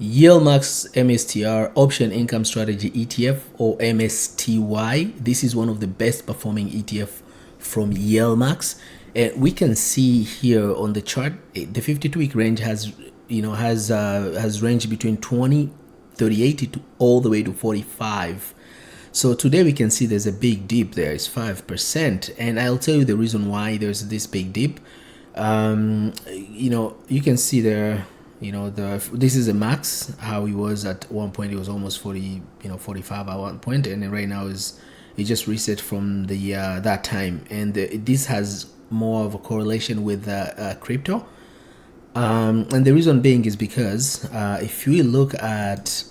YieldMax MSTR Option Income Strategy ETF, or MSTY. This is one of the best performing ETF from YieldMax. And we can see here on the chart, the 52-week range has ranged between 20, 38 to all the way to 45. So today we can see there's a big dip there. It's 5%, and I'll tell you the reason why there's this big dip. You can see there, this is a max. How he was at one point, it was almost 40, 45 at one point, and then right now it just reset from the that time, and this has more of a correlation with crypto. And the reason being is because if we look at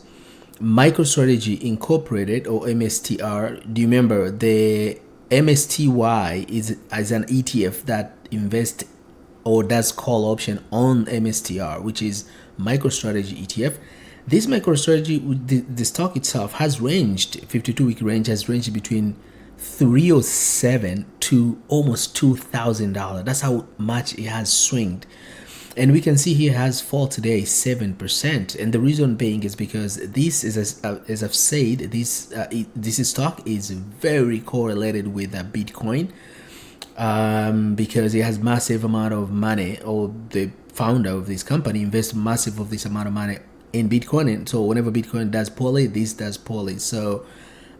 MicroStrategy Incorporated, or MSTR, do you remember the MSTY is an ETF that invests or does call option on MSTR, which is MicroStrategy ETF. This MicroStrategy, the stock itself has ranged, 52-week range has ranged between $307 to almost $2,000. That's how much it has swinged. And we can see here has fall today 7%, and the reason being is because this is, as I've said, this stock is very correlated with Bitcoin, because it has massive amount of money, or the founder of this company invests massive of this amount of money in Bitcoin, and so whenever Bitcoin does poorly, this does poorly. So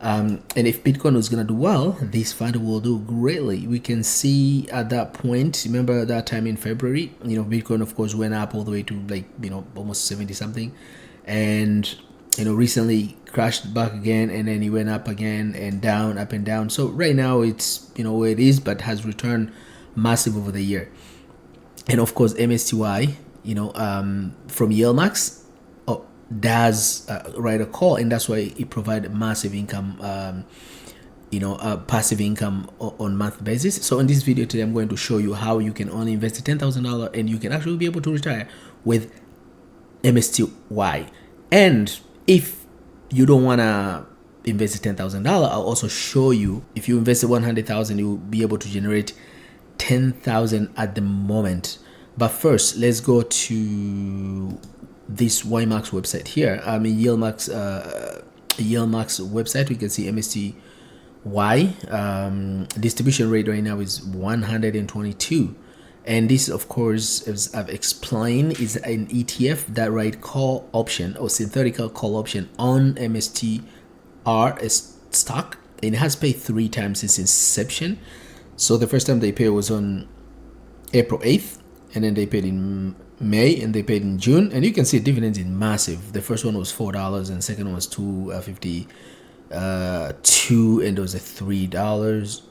and if Bitcoin was going to do well, this fund will do greatly. We can see at that point, remember that time in February, Bitcoin of course went up all the way to almost 70 something, and recently crashed back again, and then it went up again and down, up and down. So right now it's where it is, but has returned massive over the year. And of course MSTY, from YieldMax, does write a call, and that's why it provides massive income, passive income on month basis. So in this video today, I'm going to show you how you can only invest $10,000 and you can actually be able to retire with MSTY. And if you don't want to invest $10,000, I'll also show you, if you invest $100,000, you'll be able to generate $10,000 at the moment. But first, let's go to this YMax website here. YieldMax website. We can see MSTY distribution rate right now is 122, and this, of course, as I've explained, is an ETF that write call option or synthetic call option on MSTR stock, and it has paid 3 times since inception. So the first time they paid was on April 8th, and then they paid in May, and they paid in June, and you can see dividends in massive. The first one was $4, and second one was $2.52, and those are $3.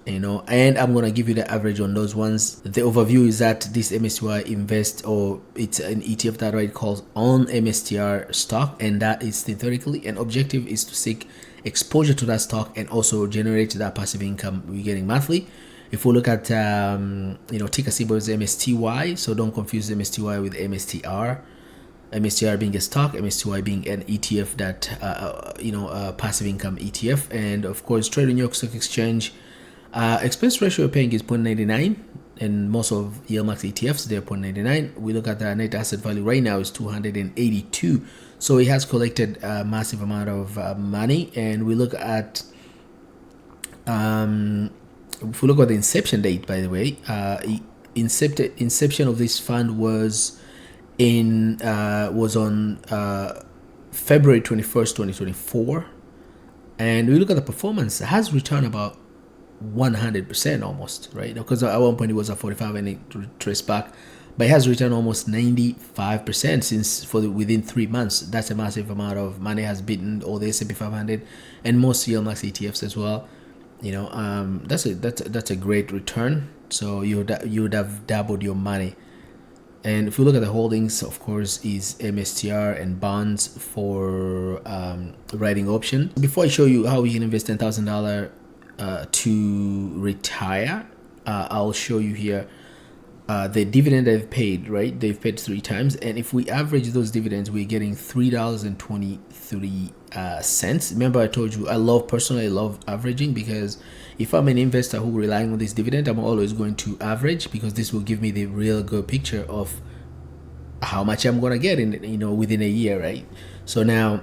And I'm gonna give you the average on those ones. The overview is that this MSTY invest, or it's an ETF that right calls on MSTR stock, and that is synthetically, and objective is to seek exposure to that stock and also generate that passive income we're getting monthly. If we look at ticker symbol is MSTY, so don't confuse MSTY with MSTR. MSTR being a stock, MSTY being an ETF that passive income ETF. And of course, trade on New York Stock Exchange. Expense ratio paying is 0.99, and most of YieldMax ETFs, they're 0.99. We look at the net asset value right now is 282. So it has collected a massive amount of money. And we look at if we look at the inception date, by the way, inception of this fund was on February 21st, 2024, and we look at the performance, it has returned about 100% almost, right? Because at one point it was at 45 and it traced back, but it has returned almost 95% since within 3 months. That's a massive amount of money. Has beaten all the S&P 500 and most YieldMax ETFs as well. That's a great return. So you would have doubled your money. And if you look at the holdings, of course, is MSTR and bonds for writing option. Before I show you how you can invest $10,000 to retire, I'll show you here the dividend they've paid, right? They've paid 3 times, and if we average those dividends, we're getting $3.23. Remember, I told you I personally love averaging, because if I'm an investor who relying on this dividend, I'm always going to average, because this will give me the real good picture of how much I'm gonna get in, within a year, right? So now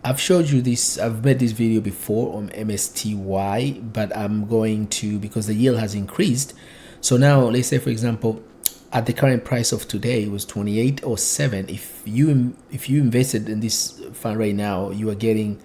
I've showed you this, I've made this video before on MSTY, but I'm going to, because the yield has increased. So now let's say, for example, at the current price of today, it was 28.07. If you invested in this fund right now, you are getting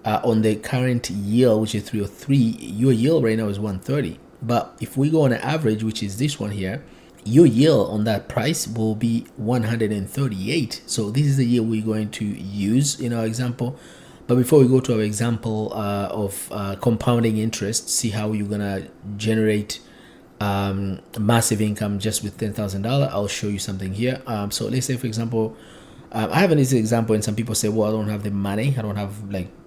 on the current yield, which is 303, your yield right now is 130. But if we go on an average, which is this one here, your yield on that price will be 138. So this is the yield we're going to use in our example. But before we go to our example of compounding interest, see how you're gonna generate massive income just with $10,000, I'll show you something here. So let's say, for example, I have an easy example, and some people say, well, I don't have the money, I don't have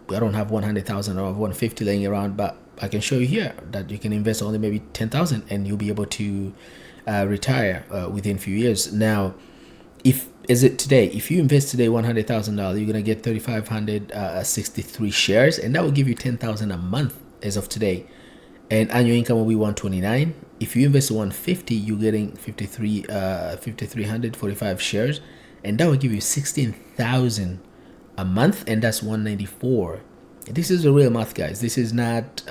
100,000 or 150 laying around, but I can show you here that you can invest only maybe 10,000 and you'll be able to retire within a few years. Now, if you invest today $100,000, you're gonna get 3,563 shares, and that will give you 10,000 a month as of today, and annual income will be 129. If you invest 150, you're getting 5,345 shares, and that will give you 16,000 a month, and that's 194. This is the real math, guys. This is not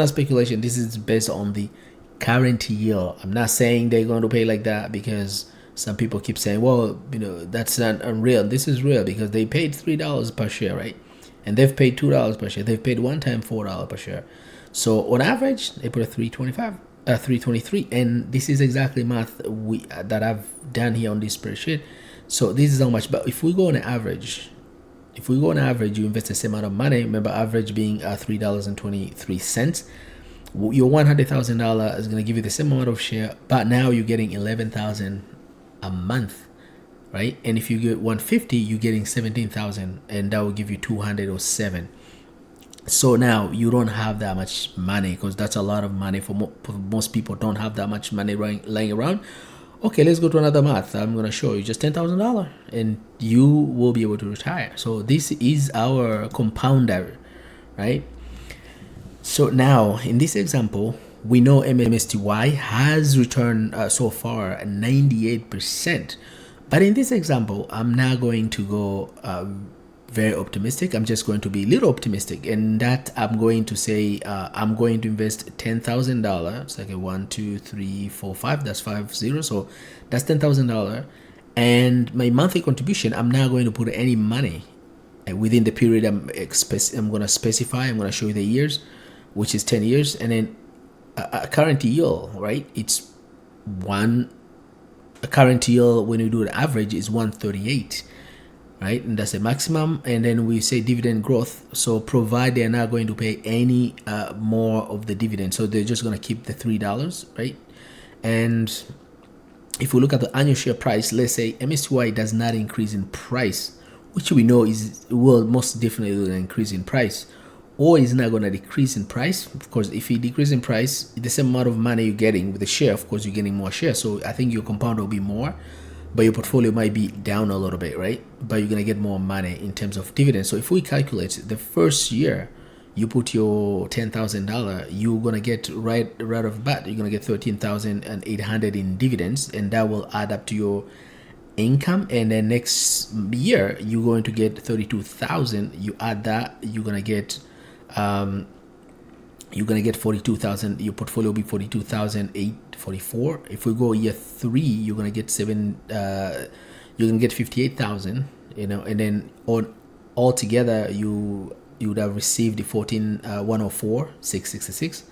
speculation. This is based on the current yield. I'm not saying they're going to pay like that, because some people keep saying, well, that's not unreal. This is real because they paid $3 per share, right? And they've paid $2 per share. They've paid one time $4 per share. So on average, they put a 323, and this is exactly math that I've done here on this spreadsheet. So this is how much. But if we go on average, you invest the same amount of money. Remember, average being $3.23. Your $100,000 is going to give you the same amount of share, but now you're getting 11,000 a month, right? And if you get 150, you're getting 17,000, and that will give you 207. So now you don't have that much money, because that's a lot of money for most people. Don't have that much money lying around. Okay, let's go to another math. I'm going to show you just $10,000 and you will be able to retire. So this is our compounder, right? So now in this example, we know MSTY has returned so far 98%. But in this example, I'm not going to go very optimistic. I'm just going to be a little optimistic, and that I'm going to say I'm going to invest $10,000. It's like a 1, 2, 3, 4, 5. That's 5 zeros. So that's $10,000. And my monthly contribution, I'm not going to put any money within the period I'm going to specify. I'm going to show you the years, which is 10 years, and then a current yield, right? A current yield when you do the average is 138. Right, and that's a maximum. And then we say dividend growth, so provide they're not going to pay any more of the dividend, so they're just going to keep the $3, right? And if we look at the annual share price, let's say MSTY does not increase in price, which we know will most definitely increase in price, or is not going to decrease in price. Of course, if it decreases in price, the same amount of money you're getting with the share, of course you're getting more shares, so I think your compound will be more, but your portfolio might be down a little bit, right? But you're gonna get more money in terms of dividends. So if we calculate the first year you put your $10,000, you're gonna get right off the bat, you're gonna get 13,800 in dividends, and that will add up to your income. And then next year you're going to get 32,000. You add that, you're gonna get 42,000. Your portfolio will be 42,844. If we go year 3, you're gonna get 58,000. And then all together you would have received the 104,666,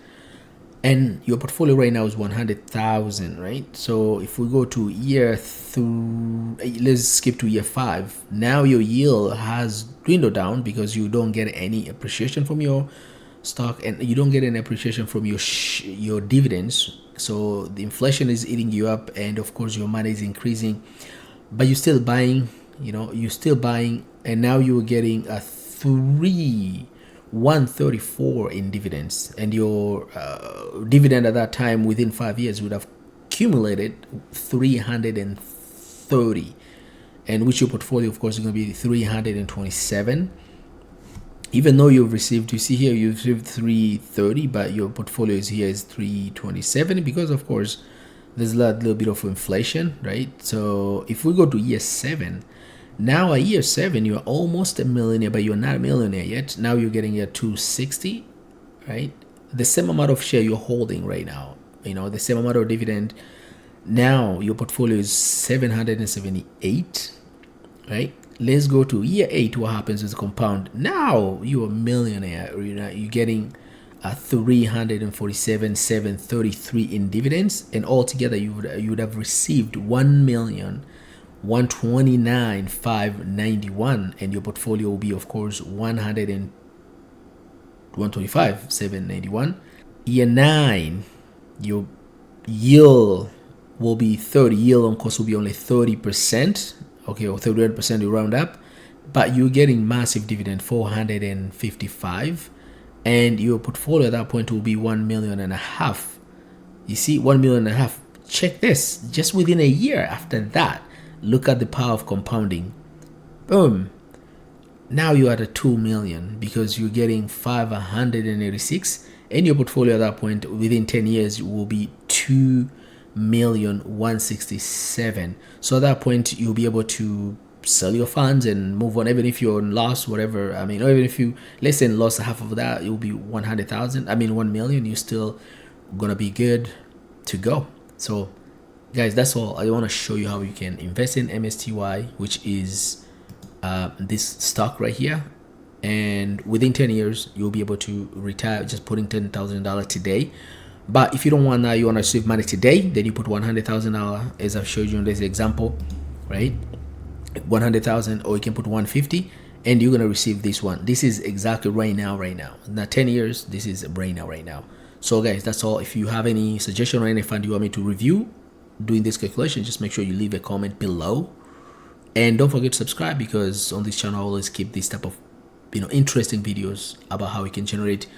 and your portfolio right now is 100,000, right? So if we go to year 3, let's skip to year 5. Now your yield has dwindled down because you don't get any appreciation from your stock, and you don't get any appreciation from your dividends. So the inflation is eating you up, and of course your money is increasing, but you're still buying, and now you're getting a 134 in dividends, and your dividend at that time within 5 years would have accumulated 330, and which your portfolio of course is going to be 327. Even though you've received 330, but your portfolio is 327, because of course there's a little bit of inflation, right? So if we go to year 7, now at year 7 you're almost a millionaire, but you're not a millionaire yet. Now you're getting a 260, right? The same amount of share you're holding right now, the same amount of dividend. Now your portfolio is 778, right? Let's go to year 8. What happens is compound. Now you're a millionaire. You're getting 347,733 in dividends, and altogether you would have received 1,129,591, and your portfolio will be, of course, 125,791. Year 9, your yield will be 30. Yield on cost will be only 30%, okay, or 31%, you round up, but you're getting massive dividend, 455, and your portfolio at that point will be 1.5 million. You see, 1.5 million. Check this, just within a year after that, look at the power of compounding. Boom. Now you're at a 2 million because you're getting 586, and your portfolio at that point within 10 years will be 2,167,000. So at that point you'll be able to sell your funds and move on. Even if you're in loss, whatever, or even if you, let's say, lost half of that, it will be 100,000, 1 million. You're still gonna be good to go. So guys, that's all. I want to show you how you can invest in MSTY, which is this stock right here, and within 10 years you'll be able to retire just putting $10,000 today. But if you don't want that, you want to save money today, then you put $100,000, as I've showed you in this example, right? 100,000, or you can put 150, and you're gonna receive this one. This is exactly right now. Not 10 years. This is right now. So guys, that's all. If you have any suggestion or any fund you want me to review doing this calculation, just make sure you leave a comment below, and don't forget to subscribe, because on this channel I always keep this type of interesting videos about how we can generate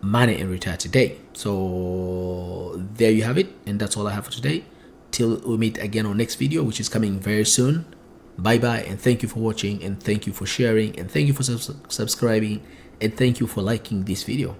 money and retire today. So there you have it, and that's all I have for today. Till we meet again on next video, which is coming very soon. Bye bye, and thank you for watching, and thank you for sharing, and thank you for subscribing, and thank you for liking this video.